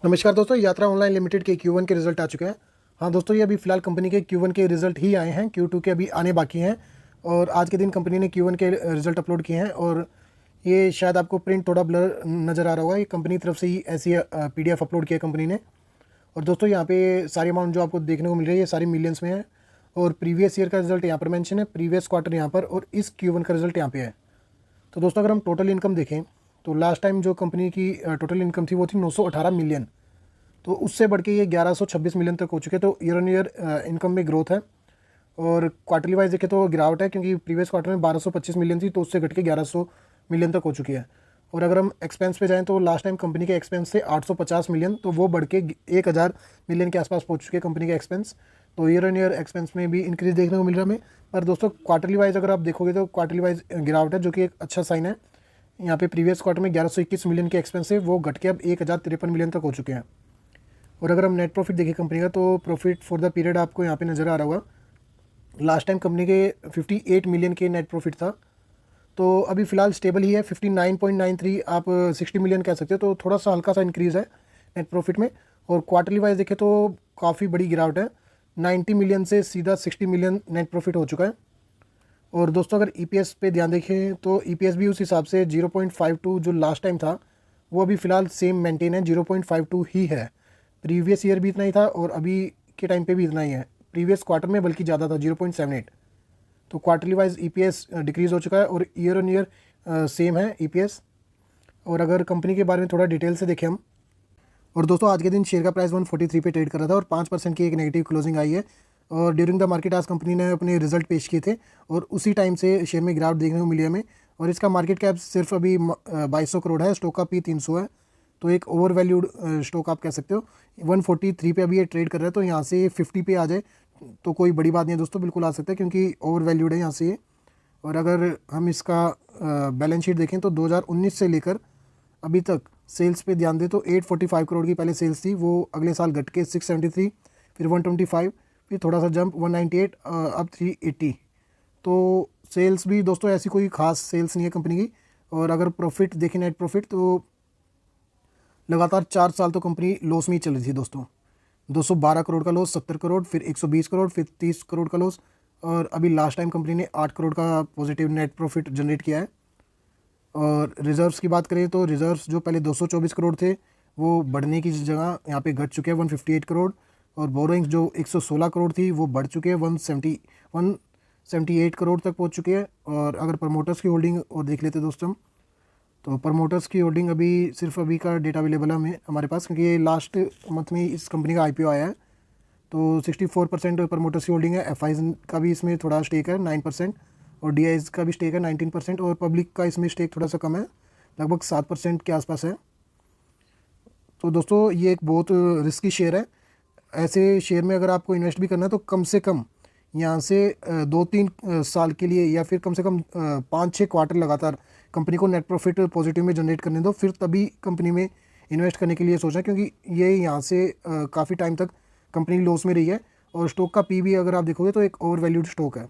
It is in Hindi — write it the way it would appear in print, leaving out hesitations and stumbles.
नमस्कार दोस्तों, यात्रा ऑनलाइन लिमिटेड के Q1 के रिजल्ट आ चुके हैं। हाँ दोस्तों, ये अभी फ़िलहाल कंपनी के Q1 के रिजल्ट ही आए हैं, Q2 के अभी आने बाकी हैं। और आज के दिन कंपनी ने Q1 के रिजल्ट अपलोड किए हैं। और ये शायद आपको प्रिंट थोड़ा ब्लर नज़र आ रहा होगा, ये कंपनी की तरफ से ही ऐसी PDF अपलोड किया कंपनी ने। और दोस्तों यहाँ पे सारी अमाउंट जो आपको देखने को मिल रही है ये सारी मिलियंस में है। और प्रीवियस ईयर का रिजल्ट यहाँ पर मेंशन है, प्रीवियस क्वार्टर यहाँ पर, और इस Q1 का रिजल्ट यहाँ पे है। तो दोस्तों अगर हम टोटल इनकम देखें तो लास्ट टाइम जो कंपनी की टोटल इनकम थी वो थी 918 मिलियन। तो उससे बढ़ के ये 1126 मिलियन तक हो चुके। तो ईयर ऑन ईयर इनकम में ग्रोथ है। और क्वार्टरली वाइज देखें तो गिरावट है, क्योंकि प्रीवियस क्वार्टर में 1225 मिलियन थी, तो उससे घट के 1100 मिलियन तक हो चुकी है। और अगर हम एक्सपेंस पे जाएं तो लास्ट टाइम कंपनी के एक्सपेंस थे 850 मिलियन, तो वो बढ़ के 1000 मिलियन के आसपास पहुंच चुके हैं कंपनी के एक्सपेंस। तो ईयर ऑन ईयर एक्सपेंस में भी इंक्रीज देखने को मिल रहा है हमें। पर दोस्तों क्वार्टरली वाइज अगर आप देखोगे तो क्वार्टरली वाइज गिरावट है, जो कि एक अच्छा साइन है। यहाँ पे प्रीवियस क्वार्टर में 1121 मिलियन के एक्सपेंस है, वो घट के अब 1053 मिलियन तक हो चुके हैं। और अगर हम नेट प्रॉफिट देखें कंपनी का, तो प्रॉफिट फॉर द पीरियड आपको यहाँ पे नज़र आ रहा होगा। लास्ट टाइम कंपनी के 58 मिलियन के नेट प्रॉफिट था, तो अभी फ़िलहाल स्टेबल ही है 59.93, आप 60 मिलियन कह सकते हो। तो थोड़ा सा हल्का सा इंक्रीज़ है नेट प्रॉफिट में। और क्वार्टरली वाइज देखें तो काफ़ी बड़ी गिरावट है, 90 मिलियन से सीधा 60 मिलियन नेट प्रॉफिट हो चुका है। और दोस्तों अगर EPS पे ध्यान देखें तो EPS भी उस हिसाब से 0.52 जो लास्ट टाइम था वो अभी फ़िलहाल सेम मेंटेन है, 0.52 ही है। प्रीवियस ईयर भी इतना ही था और अभी के टाइम पे भी इतना ही है। प्रीवियस क्वार्टर में बल्कि ज़्यादा था, 0.78। तो क्वार्टरली वाइज EPS डिक्रीज़ हो चुका है और ईयर ऑन ईयर सेम है EPS। और अगर कंपनी के बारे में थोड़ा डिटेल से देखें हम, और दोस्तों आज के दिन शेयर का प्राइस 143 पे ट्रेड कर रहा था और 5% की एक नेगेटिव क्लोजिंग आई है। और ड्यूरिंग द मार्केट आज कंपनी ने अपने रिजल्ट पेश किए थे और उसी टाइम से शेयर में गिरावट देखने को मिली हमें। और इसका मार्केट कैप सिर्फ अभी 2200 करोड़ है, स्टॉक का P 300 है। तो एक ओवर वैल्यूड स्टॉक आप कह सकते हो। 143 पे अभी ये ट्रेड कर रहा है, तो यहाँ से 50 पे आ जाए तो कोई बड़ी बात नहीं है दोस्तों, बिल्कुल आ सकता है, क्योंकि ओवर वैल्यूड है यहाँ से ये। और अगर हम इसका बैलेंस शीट देखें तो 2019 से लेकर अभी तक सेल्स पे ध्यान दें तो 845 करोड़ की पहले सेल्स थी, वो अगले साल घट के 673, फिर 125, फिर थोड़ा सा जंप 198, अब 380। तो सेल्स भी दोस्तों ऐसी कोई खास सेल्स नहीं है कंपनी की। और अगर प्रॉफिट देखें, नेट प्रॉफिट, तो लगातार 4 साल तो कंपनी लॉस में ही चल रही थी दोस्तों। 212 करोड़ का लॉस, 70 करोड़, फिर 120 करोड़, फिर 30 करोड़ का लॉस। और अभी लास्ट टाइम कंपनी ने 8 करोड़ का पॉजिटिव नेट प्रॉफिट जनरेट किया है। और रिजर्व्स की बात करें तो रिजर्व्स जो पहले 224 करोड़ थे वो बढ़ने की जगह यहाँ पे घट चुके हैं 158 करोड़। और बोरोइंग्स जो 116 करोड़ थी वो बढ़ चुके हैं 178 करोड़ तक पहुँच चुके हैं। और अगर प्रमोटर्स की होल्डिंग और देख लेते दोस्तों, तो प्रमोटर्स की होल्डिंग अभी सिर्फ अभी का डेटा अवेलेबल है हमारे पास, क्योंकि ये लास्ट मंथ में इस कंपनी का IPO आया है। तो 64% प्रमोटर्स की होल्डिंग है। FIs का भी इसमें थोड़ा स्टेक है 9%, और DIs का भी स्टेक है 19%, और पब्लिक का इसमें स्टेक थोड़ा सा कम है, लगभग 7% के आसपास है। तो दोस्तों ये एक बहुत रिस्की शेयर है। ऐसे शेयर में अगर आपको इन्वेस्ट भी करना है तो कम से कम यहाँ से 2-3 साल के लिए, या फिर कम से कम 5-6 क्वार्टर लगातार कंपनी को नेट प्रॉफिट पॉजिटिव में जनरेट करने दो, फिर तभी कंपनी में इन्वेस्ट करने के लिए सोचना, क्योंकि ये यहाँ से काफ़ी टाइम तक कंपनी लॉस में रही है। और स्टॉक का PB अगर आप देखोगे तो एक ओवर वैल्यूड स्टॉक है।